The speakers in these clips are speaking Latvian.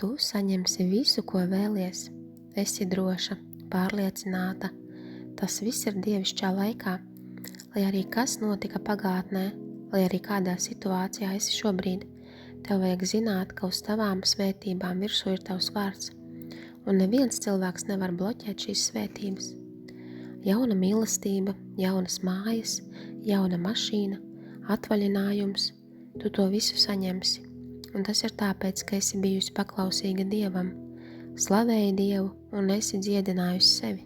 Tu saņemsi visu, ko vēlies. Esi droša, pārliecināta. Tas viss ir dievišķā laikā. Lai arī kas notika pagātnē, lai arī kādā situācijā esi šobrīd, tev vajag zināt, ka uz tavām svētībām virsū ir tavs vārds. Un neviens cilvēks nevar bloķēt šīs svētības. Jauna mīlestība, jaunas mājas, jauna mašīna, atvaļinājums, tu to visu saņemsi. Un tas ir tāpēc, ka esi bijusi paklausīga Dievam, slavēji Dievu un esi dziedinājusi sevi.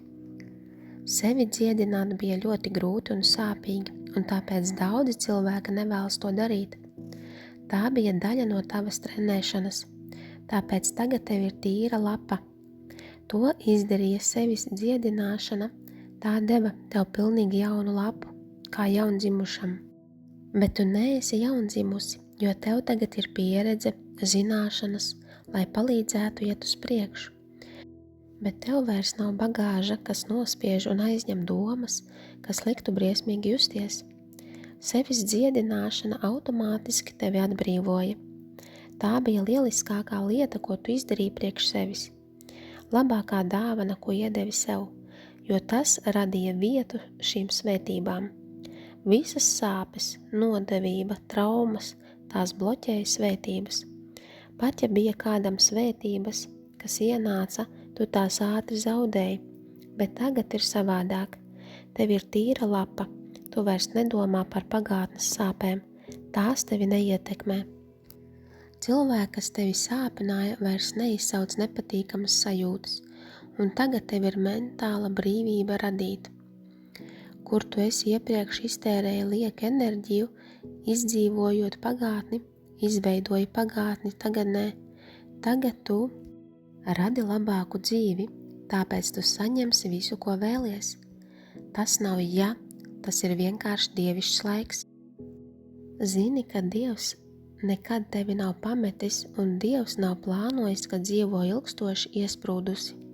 Sevi dziedināt bija ļoti grūti un sāpīgi, un tāpēc daudzi cilvēki nevēlas to darīt. Tā bija daļa no tavas trenēšanas, tāpēc tagad tev ir tīra lapa. To izdarīja sevis dziedināšana, tā deva tev pilnīgi jaunu lapu, kā jaundzimušam. Bet tu neesi jaundzimusi, jo tev tagad ir pieredze, zināšanas, lai palīdzētu iet uz priekšu. Bet tev vairs nav bagāža, kas nospiež un aizņem domas, kas liktu briesmīgi justies. Sevis dziedināšana automātiski tevi atbrīvoja. Tā bija lieliskākā lieta, ko tu izdarīji priekš sevis. Labākā dāvana, ko iedevi sev, jo tas radīja vietu šīm svētībām. Visas sāpes, nodevība, traumas, tās bloķēja svētības. Pat ja bija kādam svētības, kas ienāca, tu tās ātri zaudēji, bet tagad ir savādāk. Tev ir tīra lapa, tu vairs nedomā par pagātnes sāpēm, tās tevi neietekmē. Cilvēki, kas tevi sāpināja, vairs neizsauc nepatīkamas sajūtas, un tagad tev ir mentāla brīvība radīt. Kur tu esi iepriekš iztērēja lieku enerģiju, izdzīvojot pagātni, izveidoji pagātni tagadnē. Tagad tu radi labāku dzīvi, tāpēc tu saņemsi visu, ko vēlies. Tas nav ja, tas ir vienkārši dievišķs laiks. Zini, ka Dievs nekad tevi nav pametis un Dievs nav plānojis, ka dzīvo ilgstoši iesprūdusi.